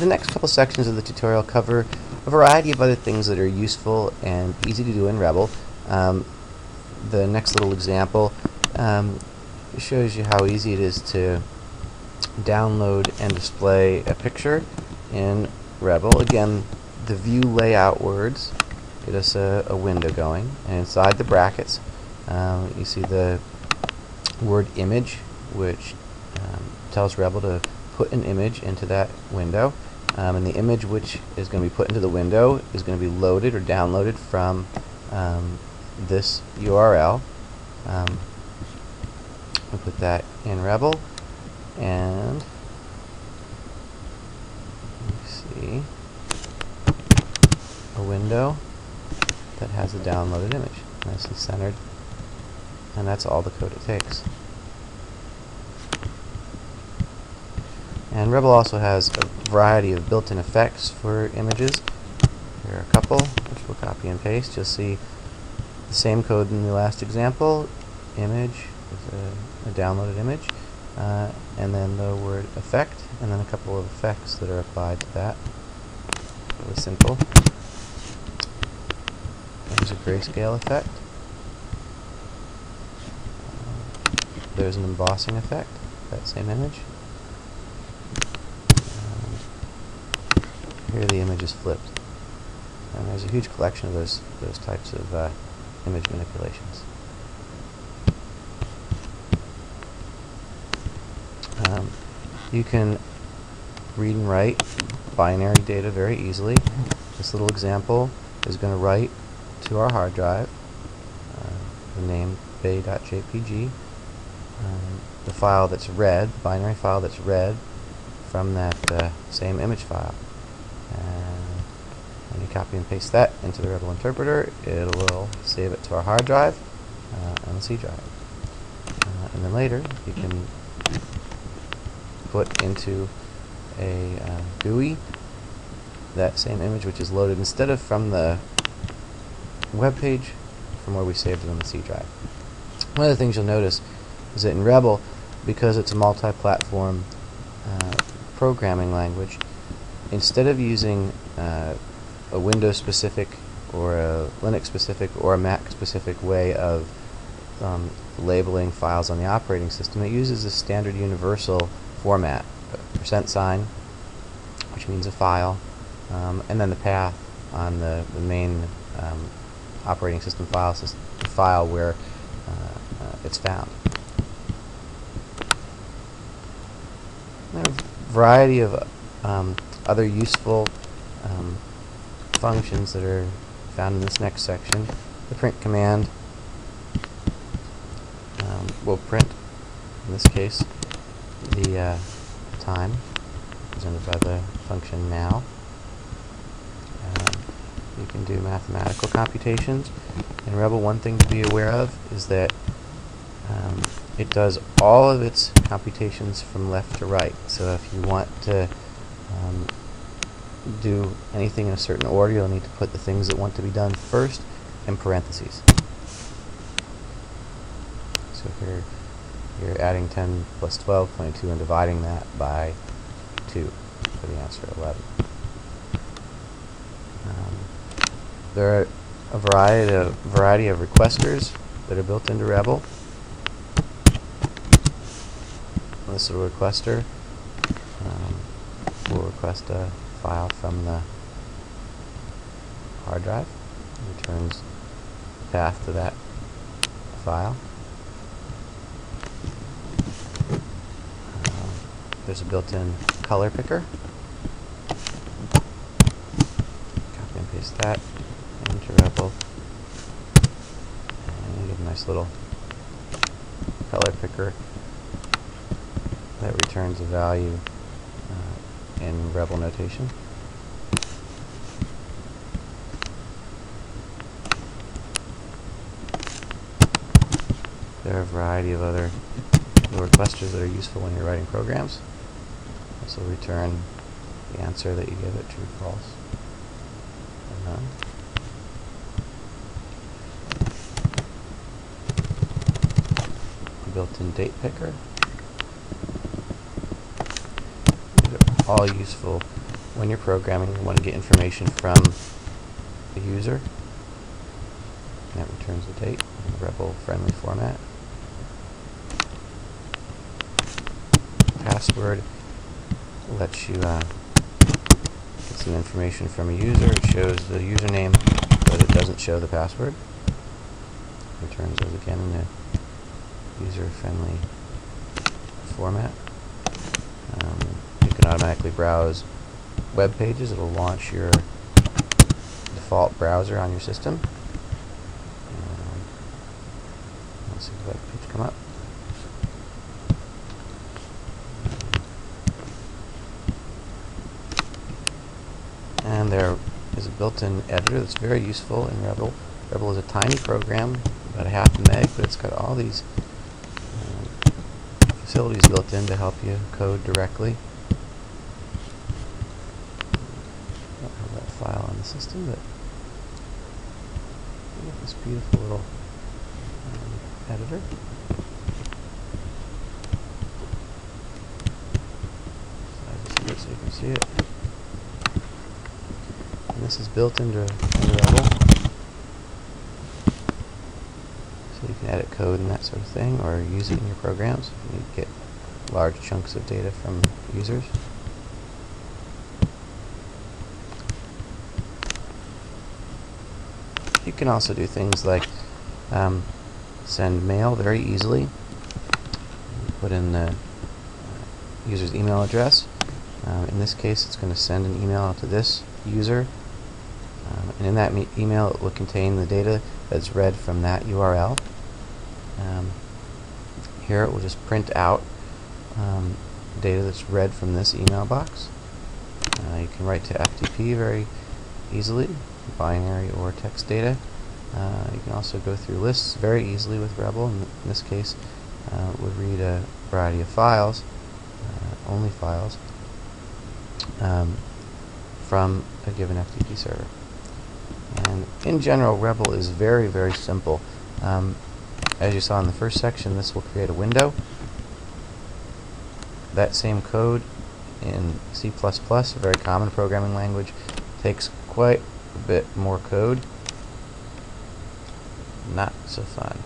The next couple sections of the tutorial cover a variety of other things that are useful and easy to do in Rebel. The next little example shows you how easy it is to download and display a picture in Rebel. Again, the view layout words get us a window going, and inside the brackets you see the word image, which tells Rebel to put an image into that window, and the image which is going to be put into the window is going to be loaded or downloaded from this URL. We put that in Rebel, and you see a window that has a downloaded image, nicely centered, and that's all the code it takes. And Rebel also has a variety of built-in effects for images. Here are a couple, which we'll copy and paste. You'll see the same code in the last example, image with a downloaded image, and then the word effect, and then a couple of effects that are applied to that. Really simple. There's a grayscale effect. There's an embossing effect, that same image. Here the image is flipped. And there's a huge collection of those types of image manipulations. You can read and write binary data very easily. This little example is going to write to our hard drive the name bay.jpg, the file that's read, the binary file that's read from that same image file. And when you copy and paste that into the Rebel interpreter, it will save it to our hard drive and the C drive. And then later you can put into a GUI that same image, which is loaded instead of from the web page, from where we saved it on the C drive. One of the things you'll notice is that in Rebel, because it's a multi-platform programming language, instead of using a Windows-specific or a Linux-specific or a Mac-specific way of labeling files on the operating system, it uses a standard universal format, $, which means a file, and then the path on the main operating system file where it's found. There are a variety of other useful functions that are found in this next section. The print command will print, in this case, the time represented by the function now. You can do mathematical computations. In Rebel, one thing to be aware of is that it does all of its computations from left to right. So if you want to do anything in a certain order, you'll need to put the things that want to be done first in parentheses. So here you're adding 10 plus 12, 22, and dividing that by 2 for the answer 11. There are a variety of requesters that are built into Rebel. This little requester will request a file from the hard drive. It returns the path to that file. There's a built-in color picker. Copy and paste that into Rebel, and you get a nice little color picker that returns a value in Rebel notation. There are a variety of other requesters that are useful when you're writing programs. This will return the answer that you give it, true, false, or none. A built-in date picker. These are all useful when you're programming, you want to get information from the user. And that returns the date in a Rebol friendly format. Password lets you get some information from a user. It shows the username, but it doesn't show the password. Returns those again in a user-friendly format. You can automatically browse web pages. It'll launch your default browser on your system. Let's see the web page come up. And there is a built-in editor that's very useful in Rebol. Rebol is a tiny program, about 0.5 meg, but it's got all these facilities built in to help you code directly. I don't have that file on the system, but we got this beautiful little editor. So you can see it. And this is built into Rebol. So you can edit code and that sort of thing, or use it in your programs. You get large chunks of data from users. You can also do things like send mail very easily. Put in the user's email address. In this case, it's going to send an email out to this user. And in that email, it will contain the data that's read from that URL. Here it will just print out data that's read from this email box. You can write to FTP very easily, binary or text data. You can also go through lists very easily with Rebol. In this case, would read a variety of files, only files, from a given FTP server. And in general, Rebol is very, very simple. As you saw in the first section, this will create a window. That same code in C++, a very common programming language, takes quite a bit more code. Not so fun.